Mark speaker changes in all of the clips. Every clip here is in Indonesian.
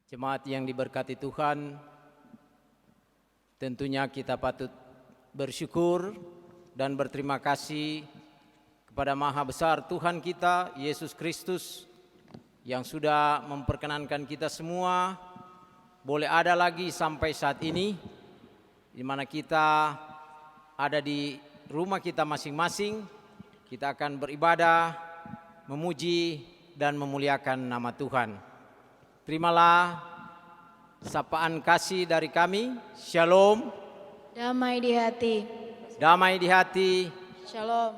Speaker 1: Jemaat yang diberkati Tuhan, tentunya kita patut bersyukur dan berterima kasih kepada Maha Besar Tuhan kita, Yesus Kristus, yang sudah memperkenankan kita semua boleh ada lagi sampai saat ini, di mana kita ada di rumah kita masing-masing. Kita akan beribadah, memuji dan memuliakan nama Tuhan. Terimalah sapaan kasih dari kami. Shalom.
Speaker 2: Damai di hati.
Speaker 1: Damai di hati.
Speaker 2: Shalom.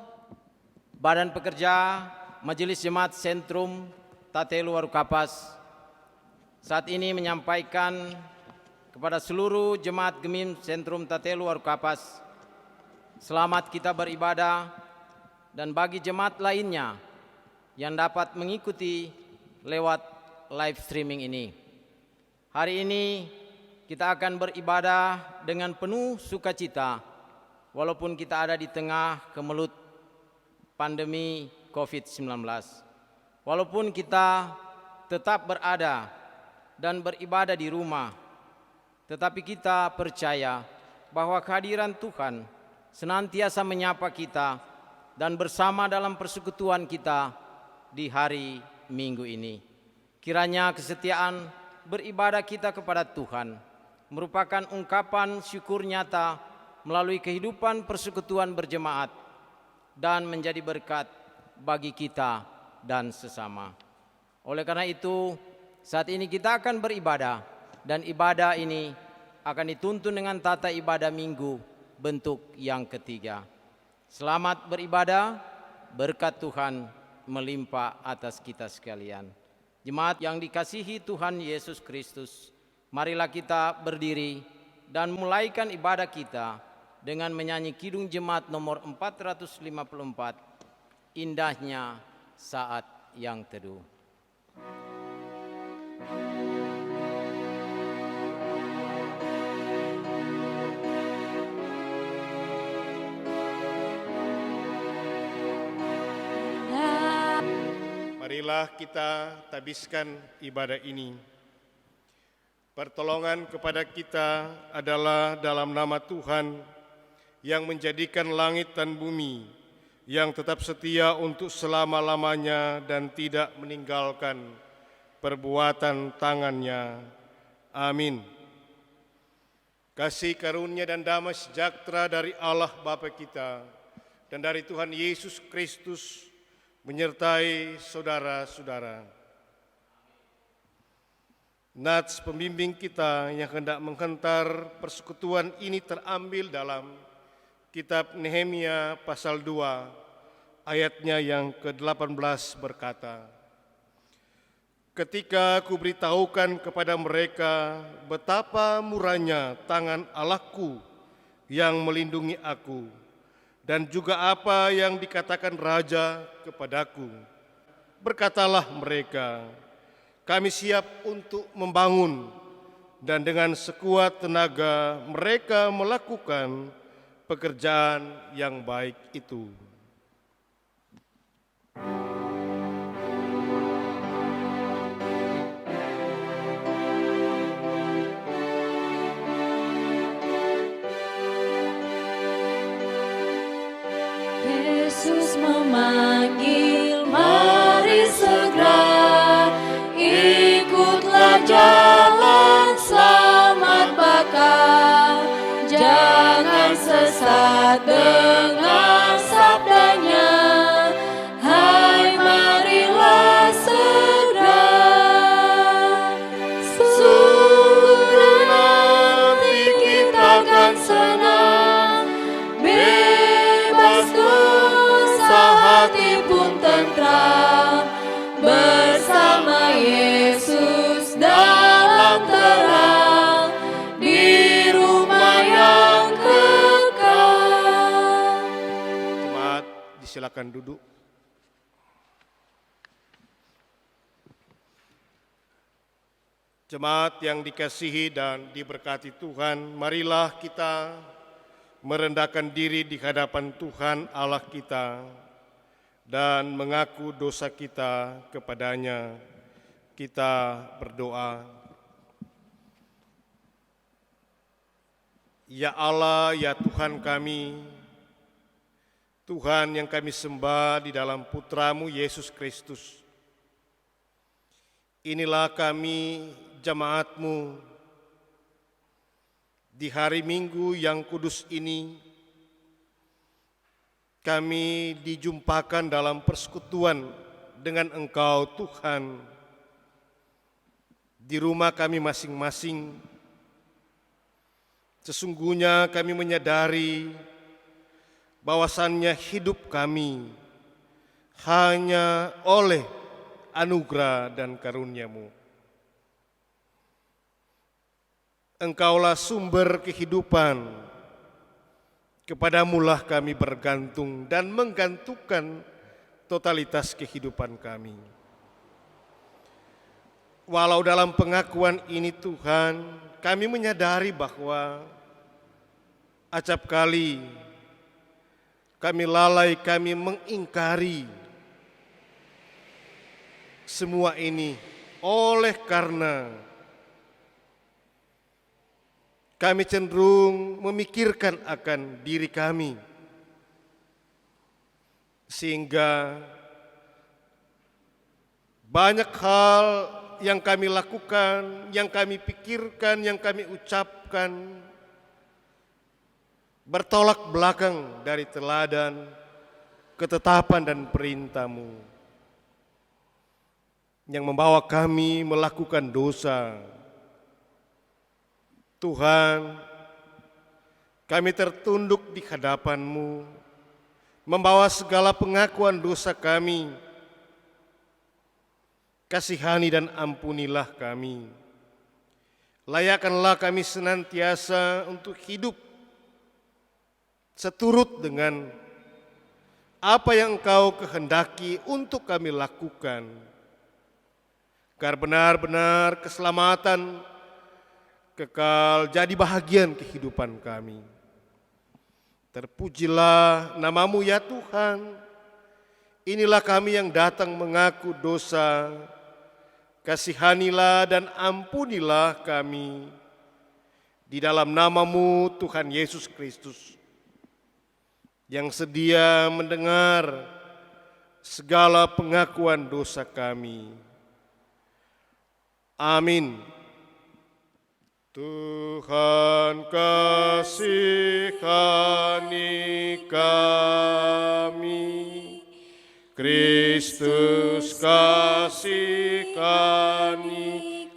Speaker 1: Badan Pekerja Majelis Jemaat Sentrum Tatelu Warukapas saat ini menyampaikan kepada seluruh jemaat Gemim Sentrum Tatelu Warukapas, selamat kita beribadah, dan bagi jemaat lainnya yang dapat mengikuti lewat live streaming ini. Hari ini kita akan beribadah dengan penuh sukacita walaupun kita ada di tengah kemelut pandemi COVID-19. Walaupun kita tetap berada dan beribadah di rumah, tetapi kita percaya bahwa kehadiran Tuhan senantiasa menyapa kita dan bersama dalam persekutuan kita di hari Minggu ini. Kiranya kesetiaan beribadah kita kepada Tuhan merupakan ungkapan syukur nyata melalui kehidupan persekutuan berjemaat dan menjadi berkat bagi kita dan sesama. Oleh karena itu, saat ini kita akan beribadah, dan ibadah ini akan dituntun dengan tata ibadah minggu bentuk yang ketiga. Selamat beribadah, berkat Tuhan melimpah atas kita sekalian. Jemaat yang dikasihi Tuhan Yesus Kristus, marilah kita berdiri dan mulaikan ibadah kita dengan menyanyi Kidung Jemaat nomor 454, Indahnya Saat yang Teduh.
Speaker 3: Marilah kita tabiskan ibadah ini. Pertolongan kepada kita adalah dalam nama Tuhan yang menjadikan langit dan bumi, yang tetap setia untuk selama-lamanya dan tidak meninggalkan perbuatan tangannya. Amin. Kasih karunia dan damai sejahtera dari Allah Bapa kita dan dari Tuhan Yesus Kristus menyertai saudara-saudara. Nats pembimbing kita yang hendak menghentar persekutuan ini terambil dalam kitab Nehemia pasal 2 ayatnya yang ke-18 berkata, "Ketika aku beritahukan kepada mereka betapa murahnya tangan Allahku yang melindungi aku, dan juga apa yang dikatakan raja kepadaku, berkatalah mereka, kami siap untuk membangun, dan dengan sekuat tenaga mereka melakukan pekerjaan yang baik itu."
Speaker 2: Yesus memanggil, mari segera ikutlah jalan selamat bakal. Jangan sesat dengan sabdanya, hai marilah segera. Sungguh nanti kita akan senang, bebas dosa hati pun tentram bersama Yesus.
Speaker 3: silakan duduk. Jemaat yang dikasihi dan diberkati Tuhan, marilah kita merendahkan diri di hadapan Tuhan Allah kita dan mengaku dosa kita kepadanya. Kita berdoa. Ya Allah, ya Tuhan kami, Tuhan yang kami sembah di dalam Putra-Mu Yesus Kristus. Inilah kami, jemaat-Mu, di hari Minggu yang kudus ini, kami dijumpakan dalam persekutuan dengan Engkau Tuhan, di rumah kami masing-masing. Sesungguhnya kami menyadari bahwasannya hidup kami hanya oleh anugerah dan karunia-Mu. Engkaulah sumber kehidupan, kepadamulah kami bergantung dan menggantungkan totalitas kehidupan kami. Walau dalam pengakuan ini Tuhan, kami menyadari bahwa acap kali kami lalai, kami mengingkari semua ini oleh karena kami cenderung memikirkan akan diri kami, sehingga banyak hal yang kami lakukan, yang kami pikirkan, yang kami ucapkan bertolak belakang dari teladan, ketetapan dan perintah-Mu yang membawa kami melakukan dosa. Tuhan, kami tertunduk di hadapan-Mu, membawa segala pengakuan dosa kami. Kasihani dan ampunilah kami. Layakkanlah kami senantiasa untuk hidup seturut dengan apa yang Engkau kehendaki untuk kami lakukan. Agar benar-benar keselamatan kekal jadi bahagian kehidupan kami. Terpujilah nama-Mu ya Tuhan. Inilah kami yang datang mengaku dosa. Kasihanilah dan ampunilah kami. Di dalam nama-Mu Tuhan Yesus Kristus, yang sedia mendengar segala pengakuan dosa kami. Amin. Tuhan kasihani kami, Kristus kasihani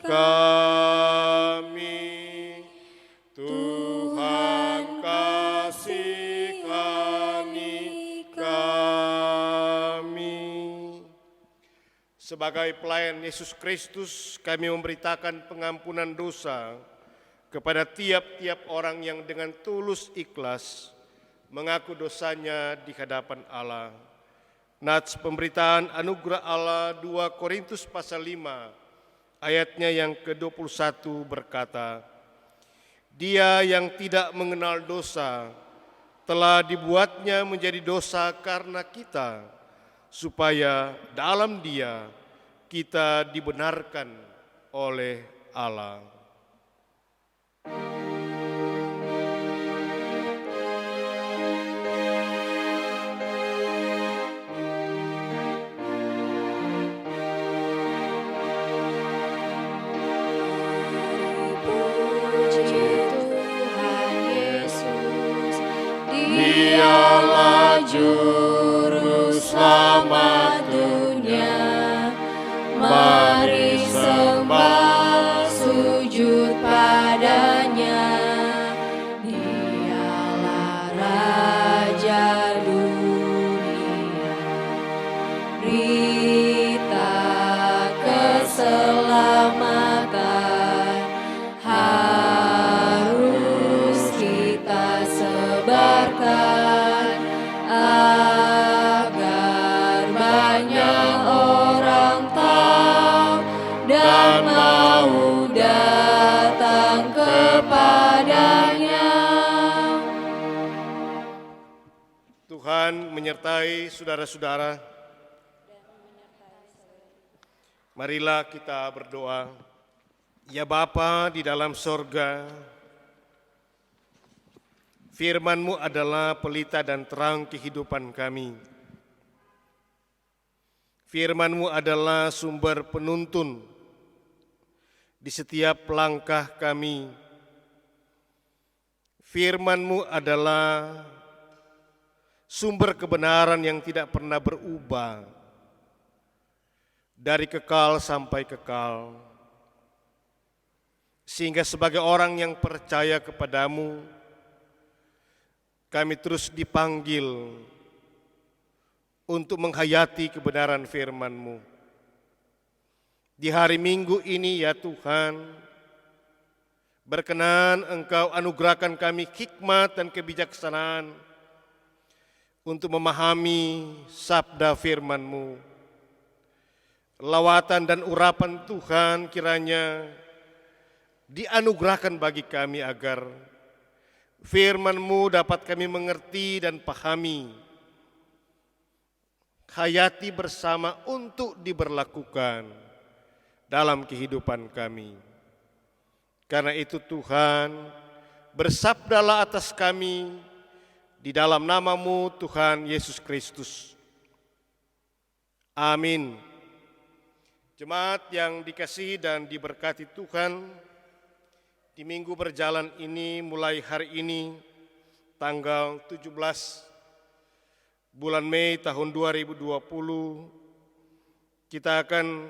Speaker 3: kami, Tuhan kasihani kami. Sebagai pelayan Yesus Kristus, kami memberitakan pengampunan dosa kepada tiap-tiap orang yang dengan tulus ikhlas mengaku dosanya di hadapan Allah. Nats pemberitaan anugerah Allah 2 Korintus pasal 5 ayatnya yang ke-21 berkata, Dia yang tidak mengenal dosa telah dibuatnya menjadi dosa karena kita, supaya dalam Dia kita dibenarkan oleh Allah.
Speaker 2: Dialah juru selamat dunia, mari sembah sujud padanya. Dialah Raja dunia, berita keselamatan harus kita sebarkan.
Speaker 3: menyertai saudara-saudara. Marilah kita berdoa. Ya Bapa di dalam sorga, firman-Mu adalah pelita dan terang kehidupan kami. Firman-Mu adalah sumber penuntun di setiap langkah kami. Firman-Mu adalah sumber kebenaran yang tidak pernah berubah, dari kekal sampai kekal. Sehingga sebagai orang yang percaya kepadamu, kami terus dipanggil untuk menghayati kebenaran firman-Mu. Di hari Minggu ini ya Tuhan, berkenan Engkau anugerahkan kami hikmat dan kebijaksanaan untuk memahami sabda firman-Mu. Lawatan dan urapan Tuhan kiranya dianugerahkan bagi kami agar firman-Mu dapat kami mengerti dan pahami, hayati bersama untuk diberlakukan dalam kehidupan kami. Karena itu Tuhan, bersabdalah atas kami di dalam nama-Mu Tuhan Yesus Kristus. Amin. Jemaat yang dikasihi dan diberkati Tuhan, di minggu berjalan ini mulai hari ini tanggal 17 bulan Mei tahun 2020 kita akan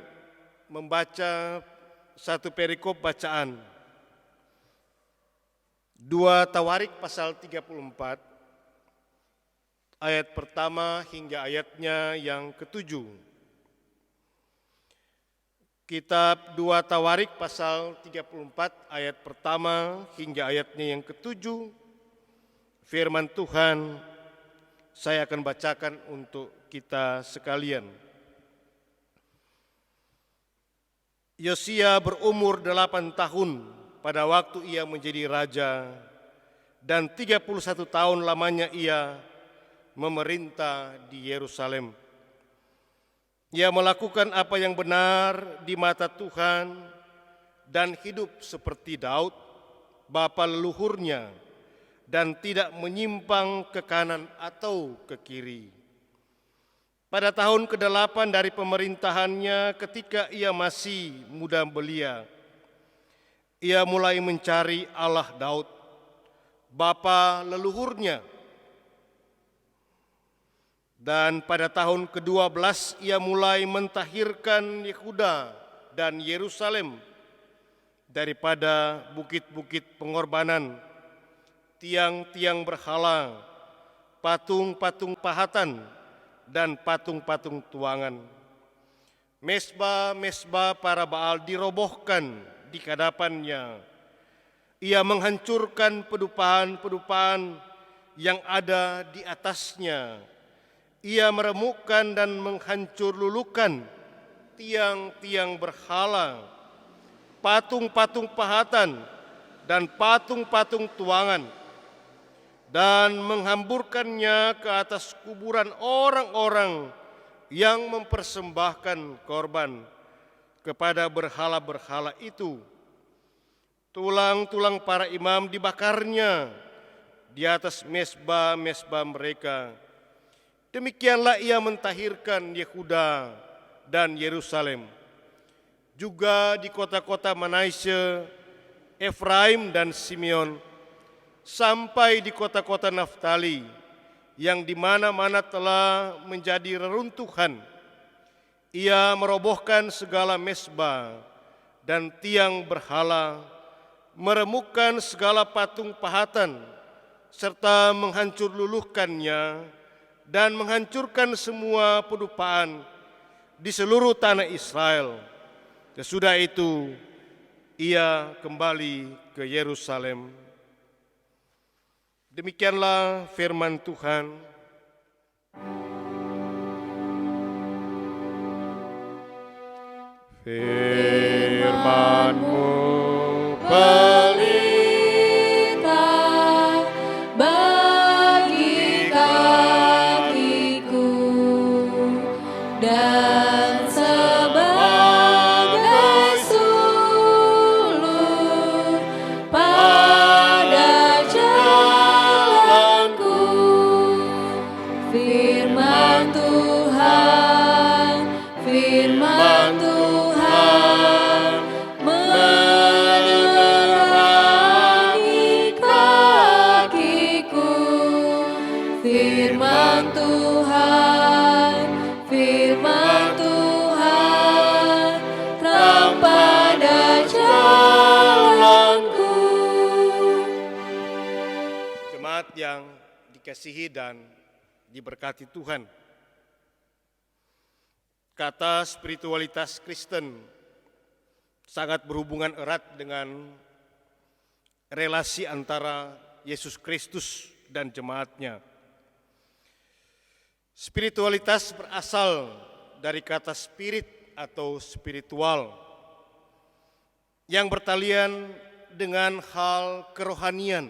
Speaker 3: membaca satu perikop bacaan. 2 Tawarik pasal 34 ayat pertama hingga ayatnya yang ke-7. Kitab 2 Tawarik pasal 34 ayat pertama hingga ayatnya yang ke-7. Firman Tuhan saya akan bacakan untuk kita sekalian. Yosia berumur 8 tahun pada waktu ia menjadi raja, dan 31 tahun lamanya ia memerintah di Yerusalem. Ia melakukan apa yang benar di mata Tuhan dan hidup seperti Daud, bapa leluhurnya, dan tidak menyimpang ke kanan atau ke kiri. Pada tahun ke-8 dari pemerintahannya, ketika ia masih muda belia, ia mulai mencari Allah Daud, bapa leluhurnya. Dan pada tahun ke-12 ia mulai mentahirkan Yehuda dan Yerusalem daripada bukit-bukit pengorbanan, tiang-tiang berhala, patung-patung pahatan, dan patung-patung tuangan. Mesbah-mesbah para Baal dirobohkan di hadapannya. Ia menghancurkan pedupahan-pedupahan yang ada di atasnya. Ia meremukkan dan menghancur lulukan tiang-tiang berhala, patung-patung pahatan, dan patung-patung tuangan, dan menghamburkannya ke atas kuburan orang-orang yang mempersembahkan korban kepada berhala-berhala itu. Tulang-tulang para imam dibakarnya di atas mesbah-mesbah mereka. Demikianlah ia mentahirkan Yehuda dan Yerusalem. Juga di kota-kota Manasye, Efraim dan Simeon, sampai di kota-kota Naftali, yang di mana-mana telah menjadi reruntuhan. Ia merobohkan segala mesbah dan tiang berhala, meremukkan segala patung pahatan, serta menghancur luluhkannya, dan menghancurkan semua pedupahan di seluruh tanah Israel. Sesudah itu ia kembali ke Yerusalem. Demikianlah firman Tuhan. Firman-Mu
Speaker 2: pelita bagi kaki
Speaker 3: dikasihi dan diberkati Tuhan. Kata spiritualitas Kristen sangat berhubungan erat dengan relasi antara Yesus Kristus dan jemaatnya. Spiritualitas berasal dari kata spirit atau spiritual yang bertalian dengan hal kerohanian,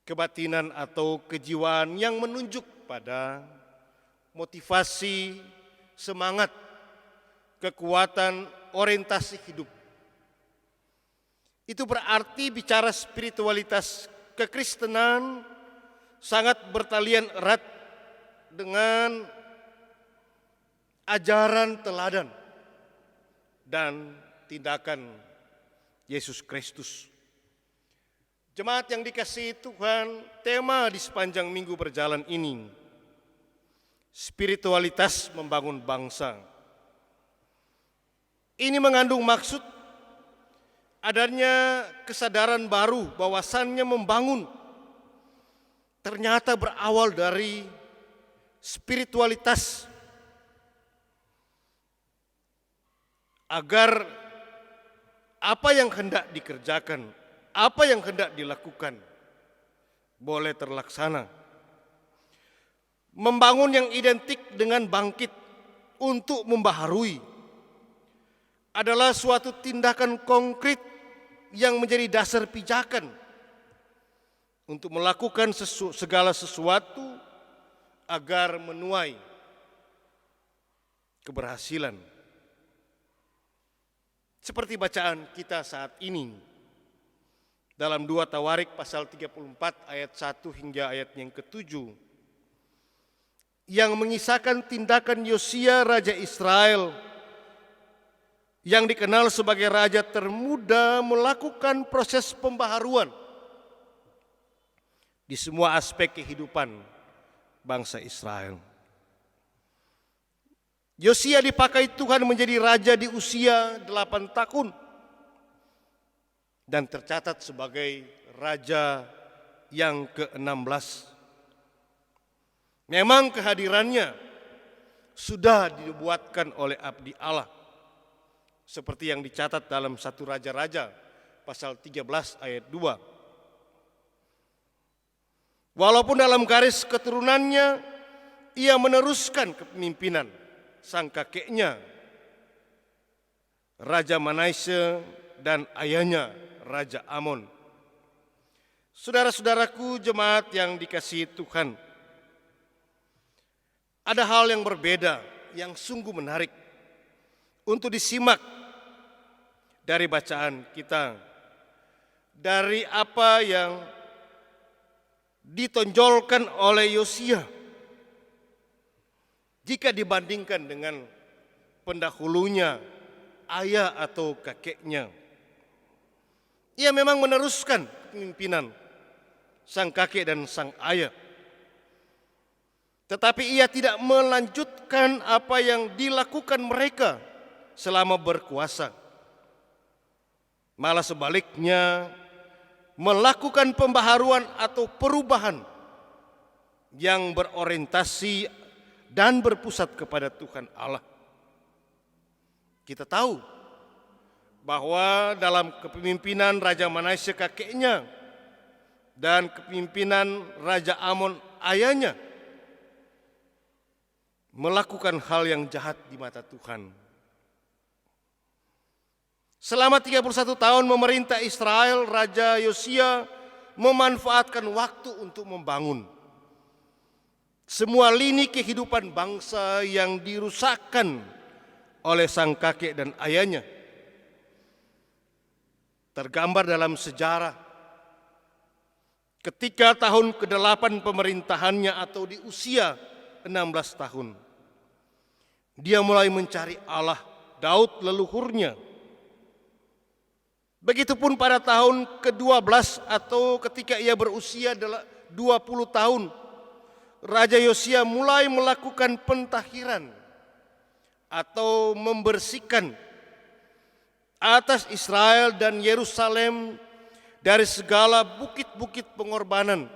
Speaker 3: kebatinan atau kejiwaan yang menunjuk pada motivasi, semangat, kekuatan, orientasi hidup. Itu berarti bicara spiritualitas kekristenan sangat bertalian erat dengan ajaran teladan dan tindakan Yesus Kristus. Jemaat yang dikasihi Tuhan, tema di sepanjang minggu berjalan ini, spiritualitas membangun bangsa. Ini mengandung maksud adanya kesadaran baru bahwasannya membangun ternyata berawal dari spiritualitas agar apa yang hendak dikerjakan, apa yang hendak dilakukan boleh terlaksana. Membangun yang identik dengan bangkit untuk membaharui adalah suatu tindakan konkret yang menjadi dasar pijakan untuk melakukan segala sesuatu agar menuai keberhasilan. Seperti bacaan kita saat ini dalam 2 Tawarik pasal 34 ayat 1 hingga ayat yang ke-7 yang mengisahkan tindakan Yosia Raja Israel yang dikenal sebagai raja termuda melakukan proses pembaharuan di semua aspek kehidupan bangsa Israel. Yosia dipakai Tuhan menjadi raja di usia 8 tahun dan tercatat sebagai raja yang ke-16. Memang kehadirannya sudah dibuatkan oleh abdi Allah, seperti yang dicatat dalam 1 Raja-Raja pasal 13 ayat 2. Walaupun dalam garis keturunannya ia meneruskan kepemimpinan sang kakeknya Raja Manasse dan ayahnya Raja Amon. Saudara-saudaraku jemaat yang dikasihi Tuhan, ada hal yang berbeda yang sungguh menarik untuk disimak dari bacaan kita, dari apa yang ditonjolkan oleh Yosia jika dibandingkan dengan pendahulunya, ayah atau kakeknya. Ia memang meneruskan kepemimpinan sang kakek dan sang ayah, tetapi ia tidak melanjutkan apa yang dilakukan mereka selama berkuasa. Malah sebaliknya, melakukan pembaharuan atau perubahan yang berorientasi dan berpusat kepada Tuhan Allah. Kita tahu bahwa dalam kepemimpinan Raja Manasse kakeknya dan kepemimpinan Raja Amon ayahnya melakukan hal yang jahat di mata Tuhan. Selama 31 tahun memerintah Israel, Raja Yosia memanfaatkan waktu untuk membangun semua lini kehidupan bangsa yang dirusakkan oleh sang kakek dan ayahnya. Tergambar dalam sejarah ketika tahun ke-8 pemerintahannya atau di usia 16 tahun. Dia mulai mencari Allah Daud leluhurnya. Begitupun pada tahun ke-12 atau ketika ia berusia 20 tahun, Raja Yosia mulai melakukan pentahiran atau membersihkan atas Israel dan Yerusalem dari segala bukit-bukit pengorbanan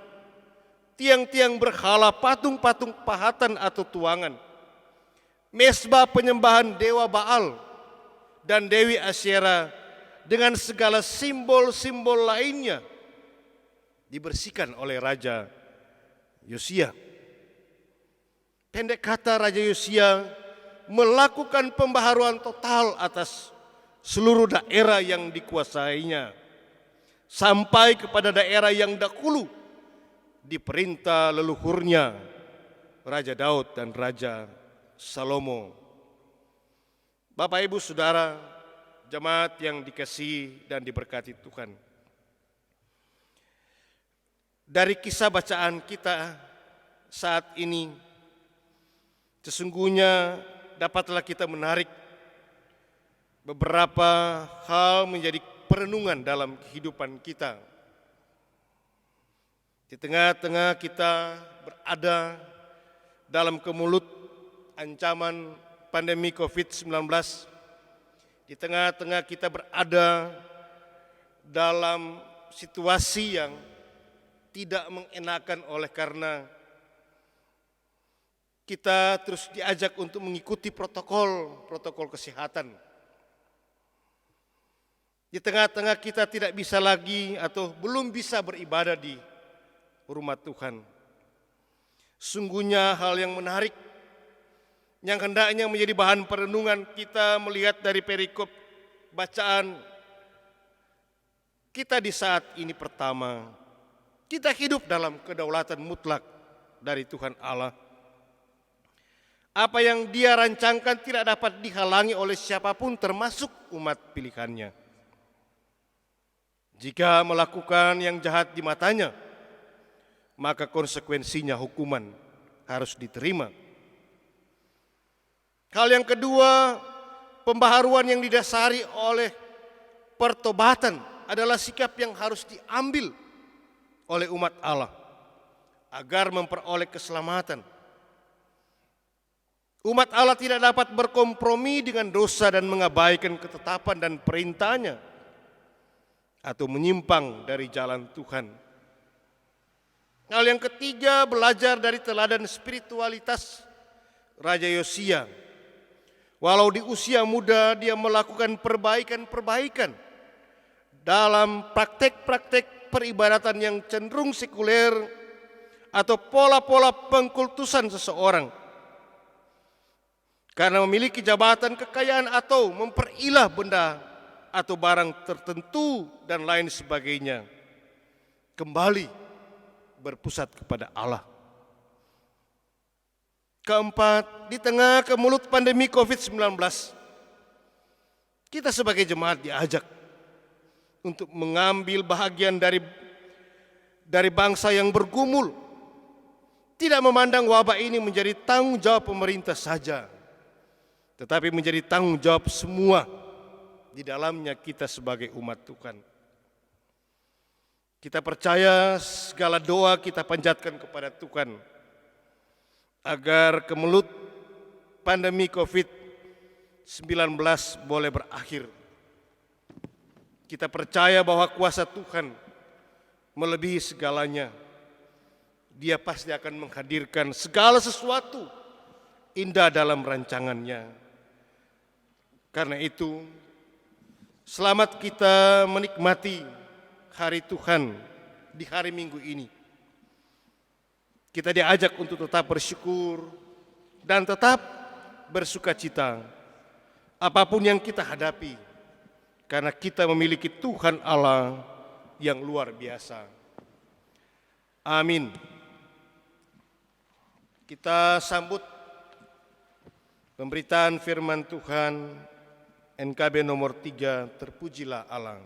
Speaker 3: tiang-tiang berhala, patung-patung pahatan atau tuangan, mesbah penyembahan dewa Baal dan Dewi Asyera dengan segala simbol-simbol lainnya dibersihkan oleh Raja Yosia. Pendek kata, Raja Yosia melakukan pembaharuan total atas seluruh daerah yang dikuasainya, sampai kepada daerah yang dahulu diperintah leluhurnya Raja Daud dan Raja Salomo. Bapak, Ibu, Saudara, jemaat yang dikasihi dan diberkati Tuhan. Dari kisah bacaan kita saat ini, sesungguhnya dapatlah kita menarik beberapa hal menjadi perenungan dalam kehidupan kita. Di tengah-tengah kita berada dalam kemulut ancaman pandemi COVID-19, di tengah-tengah kita berada dalam situasi yang tidak mengenakan oleh karena kita terus diajak untuk mengikuti protokol kesehatan. Di tengah-tengah kita tidak bisa lagi atau belum bisa beribadah di rumah Tuhan. Sungguhnya hal yang menarik yang hendaknya menjadi bahan perenungan kita melihat dari perikop bacaan kita di saat ini. Pertama, kita hidup dalam kedaulatan mutlak dari Tuhan Allah. Apa yang Dia rancangkan tidak dapat dihalangi oleh siapapun termasuk umat pilihannya. Jika melakukan yang jahat di matanya, maka konsekuensinya hukuman harus diterima. Hal yang kedua, pembaharuan yang didasari oleh pertobatan adalah sikap yang harus diambil oleh umat Allah agar memperoleh keselamatan. Umat Allah tidak dapat berkompromi dengan dosa dan mengabaikan ketetapan dan perintahnya atau menyimpang dari jalan Tuhan. Hal yang ketiga, belajar dari teladan spiritualitas Raja Yosia. Walau di usia muda dia melakukan perbaikan-perbaikan dalam praktek-praktek peribadatan yang cenderung sekuler atau pola-pola pengkultusan seseorang. Karena memiliki jabatan, kekayaan atau memperilah benda atau barang tertentu dan lain sebagainya, kembali berpusat kepada Allah. Keempat, di tengah kemulut pandemi COVID-19, kita sebagai jemaat diajak untuk mengambil bahagian dari bangsa yang bergumul, tidak memandang wabah ini menjadi tanggung jawab pemerintah saja, tetapi menjadi tanggung jawab semua, di dalamnya kita sebagai umat Tuhan. Kita percaya segala doa kita panjatkan kepada Tuhan agar kemelut pandemi COVID-19 boleh berakhir. Kita percaya bahwa kuasa Tuhan melebihi segalanya. Dia pasti akan menghadirkan segala sesuatu indah dalam rancangannya. Karena itu, selamat kita menikmati hari Tuhan di hari Minggu ini. Kita diajak untuk tetap bersyukur dan tetap bersukacita apapun yang kita hadapi, karena kita memiliki Tuhan Allah yang luar biasa. Amin. Kita sambut pemberitaan firman Tuhan NKB nomor 3, Terpujilah Allah.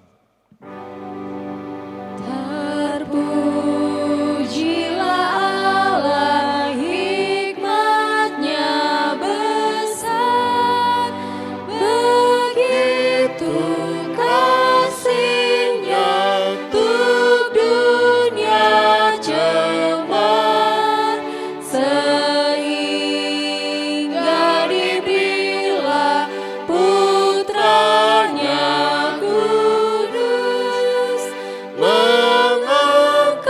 Speaker 2: Terpujilah Allah, hikmat-Nya besar, begitu kasih-Nya untuk dunia cemar, sehingga diberilah Putranya kudus, mengangkat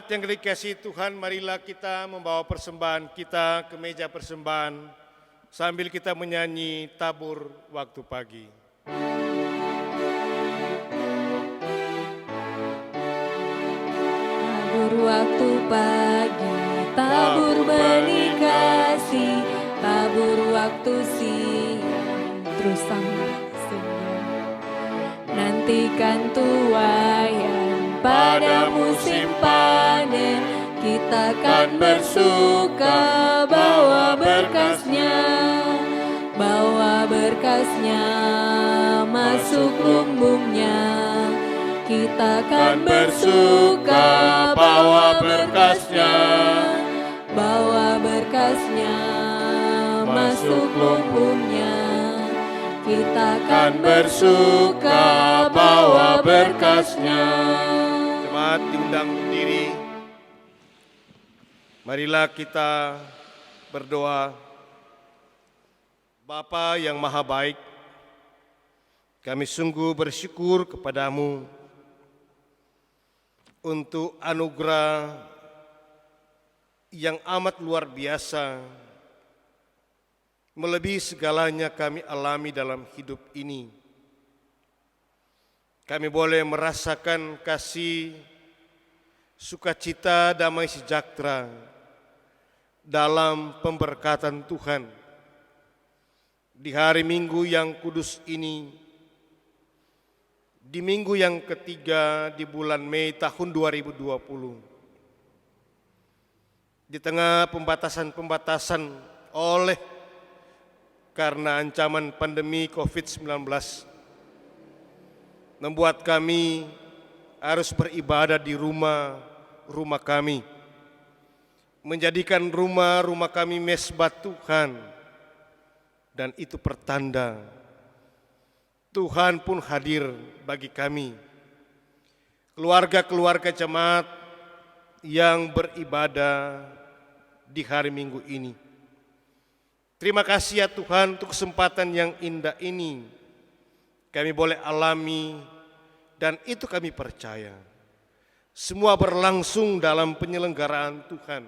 Speaker 3: Jemaat yang dikasihi Tuhan, marilah kita membawa persembahan kita ke meja persembahan sambil kita menyanyi tabur waktu pagi.
Speaker 2: Tabur waktu pagi, tabur benih kasih, tabur waktu siang, terus sampai senja. Nantikan tuaian pada musim panen, kita kan bersuka bawa berkasnya, bawa berkasnya masuk lumbungnya. Kita kan bersuka bawa berkasnya, bawa berkasnya masuk lumbungnya. Kita kan bersuka bawa berkasnya.
Speaker 3: Jemaat diundang berdiri. Marilah kita berdoa. Bapa yang maha baik, kami sungguh bersyukur kepadamu untuk anugerah yang amat luar biasa, melebihi segalanya kami alami dalam hidup ini. Kami boleh merasakan kasih, sukacita, damai sejahtera dalam pemberkatan Tuhan. Di hari Minggu yang kudus ini, di minggu yang ketiga di bulan Mei tahun 2020, di tengah pembatasan-pembatasan oleh karena ancaman pandemi COVID-19, membuat kami harus beribadah di rumah kami, menjadikan rumah kami mesbah Tuhan, dan itu pertanda Tuhan pun hadir bagi kami, keluarga-keluarga jemaat yang beribadah di hari Minggu ini. Terima kasih ya Tuhan untuk kesempatan yang indah ini kami boleh alami, dan itu kami percaya semua berlangsung dalam penyelenggaraan Tuhan.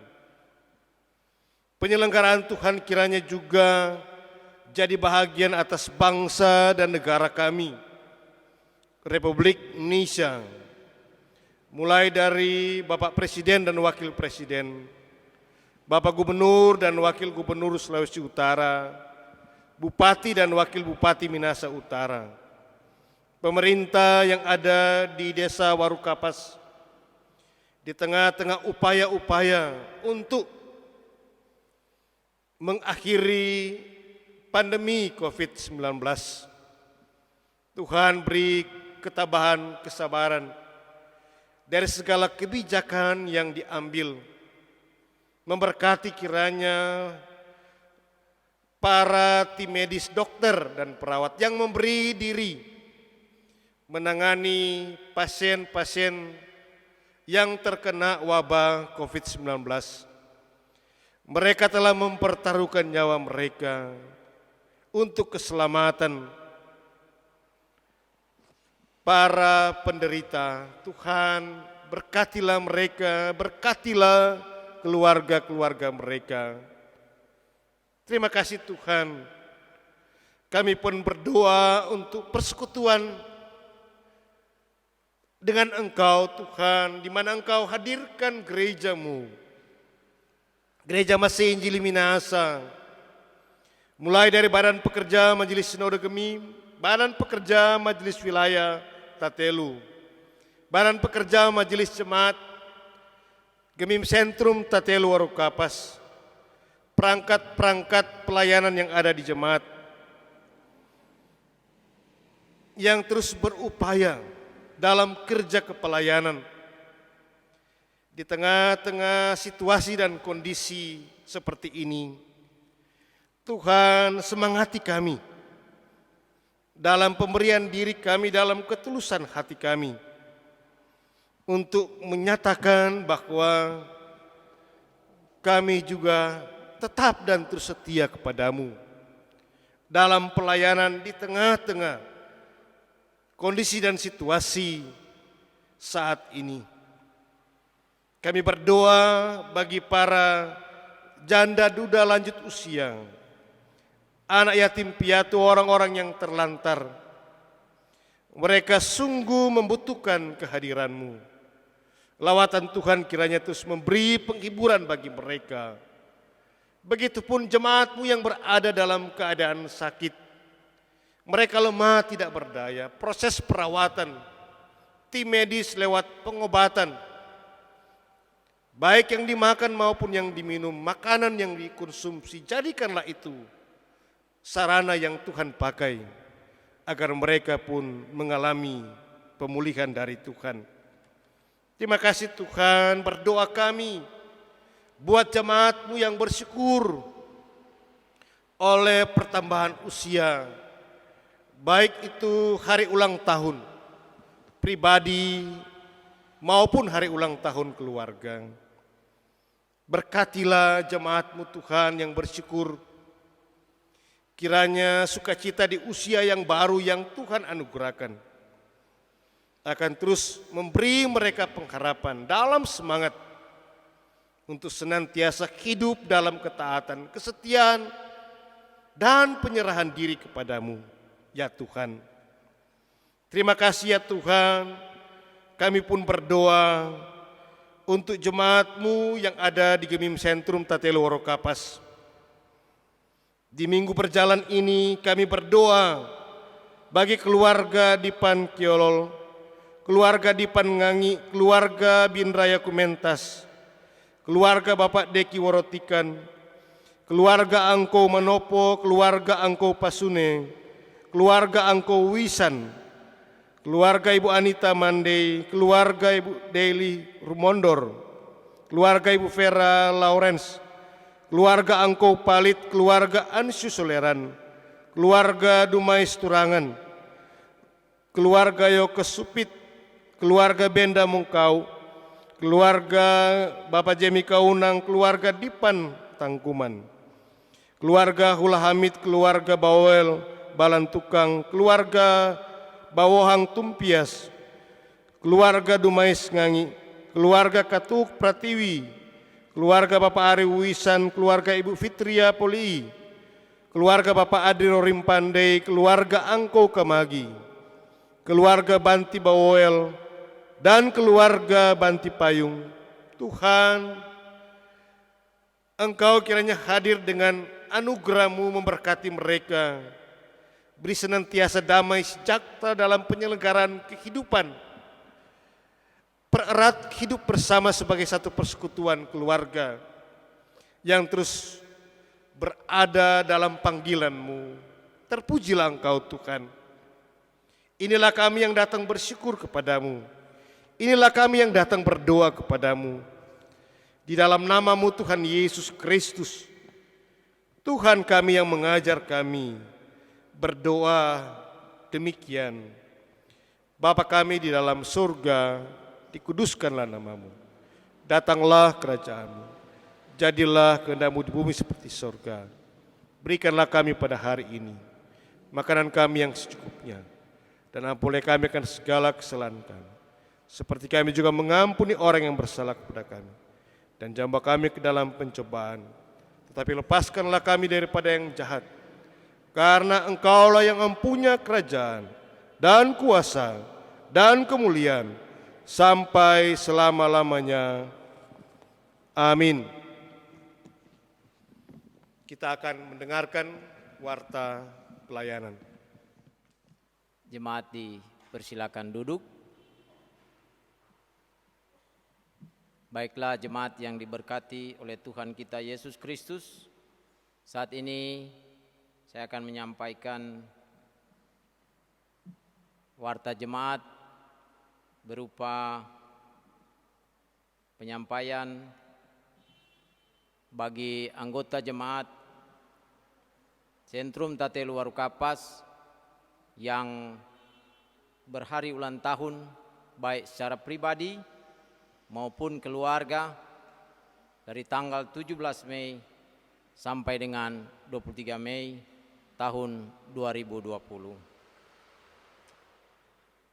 Speaker 3: Penyelenggaraan Tuhan kiranya juga jadi bahagian atas bangsa dan negara kami, Republik Indonesia, mulai dari Bapak Presiden dan Wakil Presiden, Bapak Gubernur dan Wakil Gubernur Sulawesi Utara, Bupati dan Wakil Bupati Minahasa Utara, pemerintah yang ada di Desa Warukapas, di tengah-tengah upaya-upaya untuk mengakhiri pandemi COVID-19, Tuhan beri ketabahan, kesabaran dari segala kebijakan yang diambil. Memberkati kiranya para tim medis, dokter dan perawat yang memberi diri menangani pasien-pasien yang terkena wabah COVID-19. Mereka telah mempertaruhkan nyawa mereka untuk keselamatan para penderita. Tuhan, berkatilah mereka, berkatilah keluarga-keluarga mereka. Terima kasih Tuhan. Kami pun berdoa untuk persekutuan dengan Engkau Tuhan, di mana Engkau hadirkan gerejamu, Gereja Masih Injili Minahasa, mulai dari Badan Pekerja Majelis Sinode Gemim, Badan Pekerja Majelis Wilayah Tatelu, Badan Pekerja Majelis Jemaat Gemim Sentrum Tatelu Warukapas, perangkat-perangkat pelayanan yang ada di jemaat, yang terus berupaya dalam kerja kepelayanan di tengah-tengah situasi dan kondisi seperti ini. Tuhan, semangati kami dalam pemberian diri kami, dalam ketulusan hati kami, untuk menyatakan bahwa kami juga tetap dan terus setia kepadamu dalam pelayanan di tengah-tengah kondisi dan situasi saat ini. Kami berdoa bagi para janda duda lanjut usia, anak yatim piatu, orang-orang yang terlantar. Mereka sungguh membutuhkan kehadiran-Mu. Lawatan Tuhan kiranya terus memberi penghiburan bagi mereka. Begitupun jemaat-Mu yang berada dalam keadaan sakit. Mereka lemah tidak berdaya, proses perawatan, tim medis lewat pengobatan, baik yang dimakan maupun yang diminum, makanan yang dikonsumsi, jadikanlah itu sarana yang Tuhan pakai agar mereka pun mengalami pemulihan dari Tuhan. Terima kasih Tuhan, berdoa kami buat jemaat-Mu yang bersyukur oleh pertambahan usia, baik itu hari ulang tahun pribadi maupun hari ulang tahun keluarga. Berkatilah jemaat-Mu Tuhan yang bersyukur. Kiranya sukacita di usia yang baru yang Tuhan anugerahkan akan terus memberi mereka pengharapan dalam semangat untuk senantiasa hidup dalam ketaatan, kesetiaan, dan penyerahan diri kepadamu, ya Tuhan. Terima kasih ya Tuhan, kami pun berdoa untuk jemaat-Mu yang ada di Gemim Sentrum Tatelu Warokapas. Di minggu berjalan ini kami berdoa bagi keluarga Dipan Kiolol, keluarga Dipan Ngangi, keluarga Binraya Kumentas, keluarga Bapak Deki Worotikan, keluarga Angko Manopo, keluarga Angko Pasune, keluarga Angko Wisan, keluarga Ibu Anita Mandei, keluarga Ibu Deli Rumondor, keluarga Ibu Vera Lawrence, keluarga Angko Palit, keluarga Ansyu Soleran, keluarga Dumais Turangan, keluarga Yoke Supit, keluarga Benda Mungkau, keluarga Bapak Jemi Kaunang, keluarga Dipan Tangkuman, keluarga Hula Hamid, keluarga Bawel Balan Tukang, keluarga Bawohang Tumpias, keluarga Dumais Ngangi, keluarga Katuk Pratiwi, keluarga Bapak Ari Wisan, keluarga Ibu Fitria Poli, keluarga Bapak Adri Rorim Pandai, keluarga Angko Kamagi, keluarga Banti Bawel, dan keluarga Banti Payung. Tuhan, Engkau kiranya hadir dengan anugerah-Mu memberkati mereka. Beri senantiasa damai sejahtera dalam penyelenggaraan kehidupan. Pererat hidup bersama sebagai satu persekutuan keluarga yang terus berada dalam panggilan-Mu. Terpujilah Engkau Tuhan. Inilah kami yang datang bersyukur kepadamu. Inilah kami yang datang berdoa kepadamu. Di dalam nama-Mu Tuhan Yesus Kristus, Tuhan kami yang mengajar kami berdoa demikian. Bapa kami di dalam surga, dikuduskanlah nama-Mu. Datanglah kerajaan-Mu. Jadilah kehendak-Mu di bumi seperti surga. Berikanlah kami pada hari ini makanan kami yang secukupnya, dan ampunilah kami akan segala kesalahan kami, seperti kami juga mengampuni orang yang bersalah kepada kami. Dan jangan bawa kami ke dalam pencobaan, tetapi lepaskanlah kami daripada yang jahat. Karena Engkaulah yang mempunyai kerajaan dan kuasa dan kemuliaan sampai selama-lamanya. Amin. Kita akan mendengarkan warta pelayanan.
Speaker 1: Jemaat dipersilakan duduk. Baiklah jemaat yang diberkati oleh Tuhan kita Yesus Kristus, saat ini saya akan menyampaikan warta jemaat berupa penyampaian bagi anggota jemaat Sentrum Tatelu Warokapas yang berhari ulang tahun baik secara pribadi maupun keluarga dari tanggal 17 Mei sampai dengan 23 Mei tahun 2020.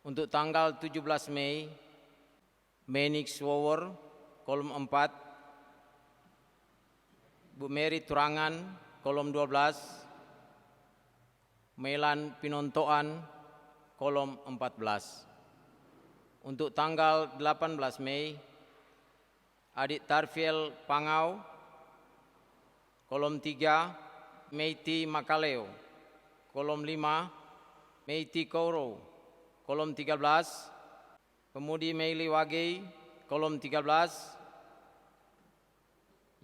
Speaker 1: Untuk tanggal 17 Mei, Menik Swowor kolom 4. Bu Mary Turangan, kolom 12. Melan Pinontoan, kolom 14. Untuk tanggal 18 Mei, Adik Tarfiel Pangau, kolom 3. Meiti Makaleo, kolom 5. Meiti Kouro, kolom 13. Pemudi Meili Wagei, kolom 13.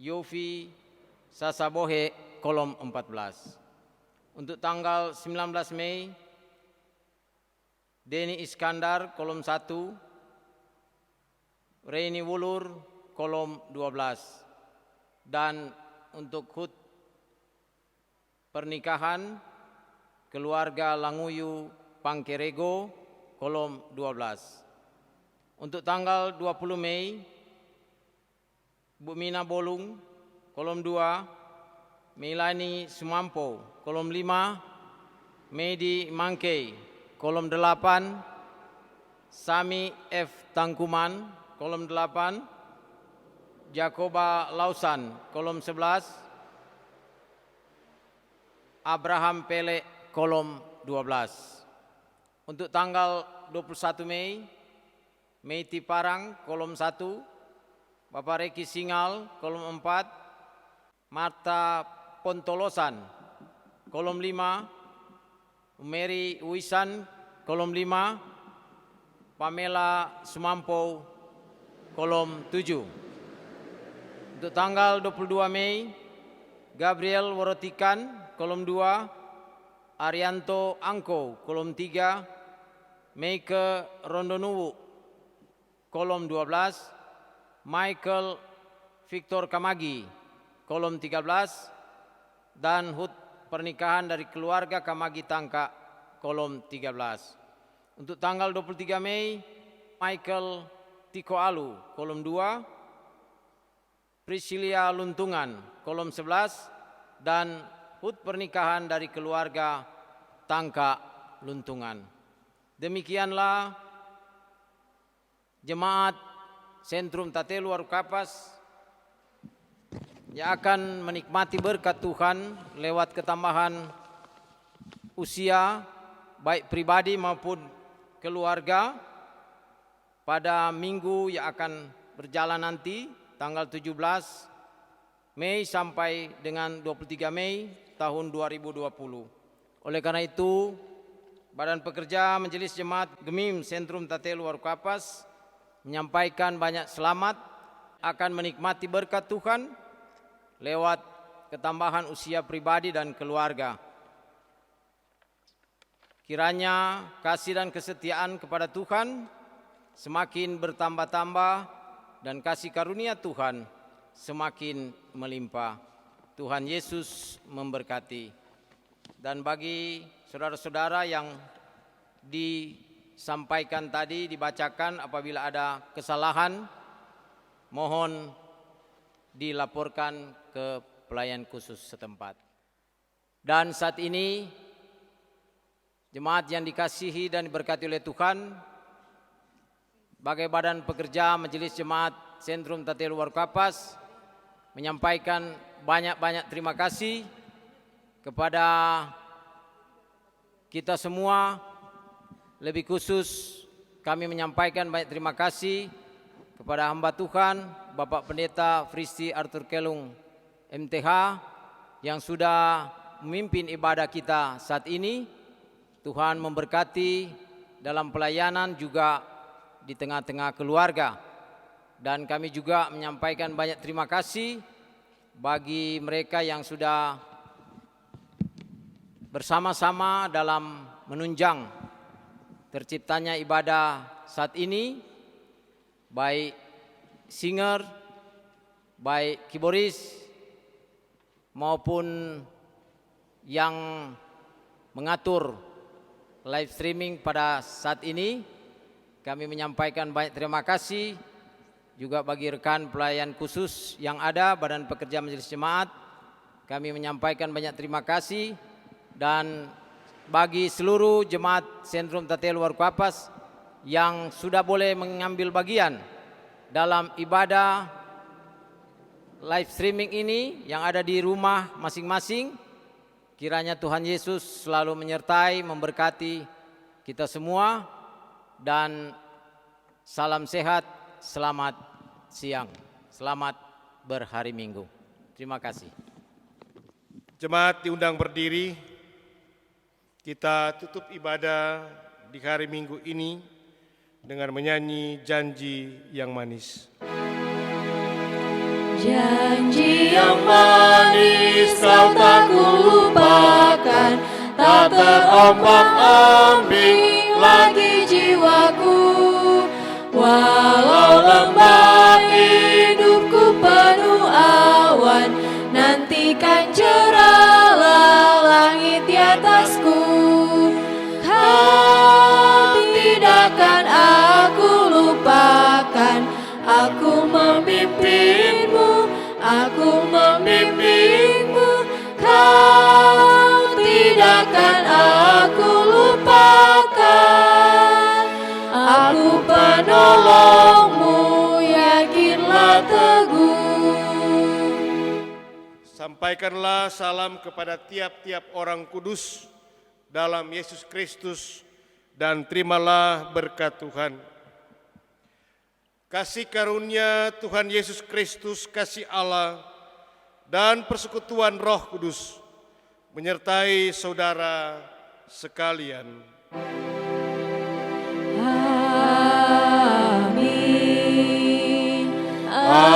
Speaker 1: Yofi Sasabohe, kolom 14. Untuk tanggal 19 Mei, Deni Iskandar, kolom 1. Reini Wulur, kolom 12. Dan untuk HUT pernikahan keluarga Languyu Pangkerego, kolom 12. Untuk tanggal 20 Mei, Bu Mina Bolung, kolom 2. Melani Sumampo, kolom 5. Medi Mangkei, kolom 8. Sami F. Tangkuman, kolom 8. Jakoba Lausan, kolom 11. Abraham Pele, kolom 12. Untuk tanggal 21 Mei, Meiti Parang, kolom 1. Bapak Reki Singal, kolom 4. Marta Pontolosan, kolom 5. Mary Wisan, kolom 5. Pamela Sumampo, kolom 7. Untuk tanggal 22 Mei, Gabriel Worotikan, kolom 2. Arianto Angko, kolom 3. Meike Rondonuwu, kolom 12. Michael Victor Kamagi, kolom 13. Dan HUT pernikahan dari keluarga Kamagi Tangka, kolom 13. Untuk tanggal 23 Mei, Michael Tiko Alu, kolom 2. Priscilia Luntungan, kolom 11. Dan HUT pernikahan dari keluarga Tangka Luntungan. Demikianlah jemaat Sentrum Tatelu Warukapas yang akan menikmati berkat Tuhan lewat ketambahan usia baik pribadi maupun keluarga pada minggu yang akan berjalan nanti tanggal 17 Mei sampai dengan 23 Mei tahun 2020. Oleh karena itu, Badan Pekerja Majelis Jemaat Gemim Sentrum Tatelu Warukapas menyampaikan banyak selamat akan menikmati berkat Tuhan lewat ketambahan usia pribadi dan keluarga. Kiranya kasih dan kesetiaan kepada Tuhan semakin bertambah-tambah dan kasih karunia Tuhan semakin melimpah. Tuhan Yesus memberkati. Dan bagi saudara-saudara yang disampaikan tadi, dibacakan, apabila ada kesalahan, mohon dilaporkan ke pelayan khusus setempat. Dan saat ini, jemaat yang dikasihi dan diberkati oleh Tuhan, sebagai Badan Pekerja Majelis Jemaat Sentrum Tatelu Warukapas menyampaikan banyak-banyak terima kasih kepada kita semua. Lebih khusus kami menyampaikan banyak terima kasih kepada hamba Tuhan Bapak Pendeta Fristi Arthur Kelung MTH yang sudah memimpin ibadah kita saat ini. Tuhan memberkati dalam pelayanan juga di tengah-tengah keluarga. Dan kami juga menyampaikan banyak terima kasih bagi mereka yang sudah bersama-sama dalam menunjang terciptanya ibadah saat ini, baik singer, baik keyboardis, maupun yang mengatur live streaming pada saat ini. Kami menyampaikan banyak terima kasih juga bagi rekan pelayan khusus yang ada, Badan Pekerja Majelis Jemaat. Kami menyampaikan banyak terima kasih. Dan bagi seluruh jemaat Sentrum Tatelu Warukapas yang sudah boleh mengambil bagian dalam ibadah live streaming ini yang ada di rumah masing-masing. Kiranya Tuhan Yesus selalu menyertai, memberkati kita semua, dan salam sehat, selamat siang, selamat berhari Minggu. Terima kasih.
Speaker 3: Jemaat diundang berdiri, kita tutup ibadah di hari Minggu ini dengan menyanyi janji yang manis.
Speaker 2: Janji yang manis kau tak kulupakan, tak terombang-ambing lagi jiwaku. Walau lembah hidupku penuh awan, nantikan cerahlah langit di atasku. Kau tidak akan aku lupakan, aku memimpinmu, aku memimpinmu. Kau tidak akan aku lupakan, aku penolongmu, yakinlah teguh.
Speaker 3: Sampaikanlah salam kepada tiap-tiap orang kudus dalam Yesus Kristus dan terimalah berkat Tuhan. Kasih karunia Tuhan Yesus Kristus, kasih Allah, dan persekutuan Roh Kudus menyertai saudara sekalian.
Speaker 2: Amin. Amin.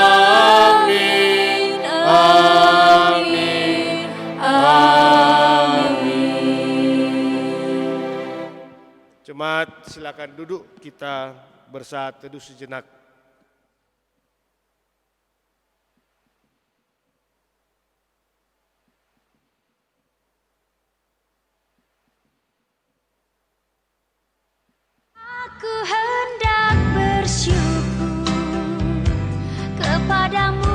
Speaker 2: Amin. Amin. Amin.
Speaker 3: Jemaat silakan duduk, kita bersaat teduh sejenak.
Speaker 4: Aku hendak bersyukur kepadamu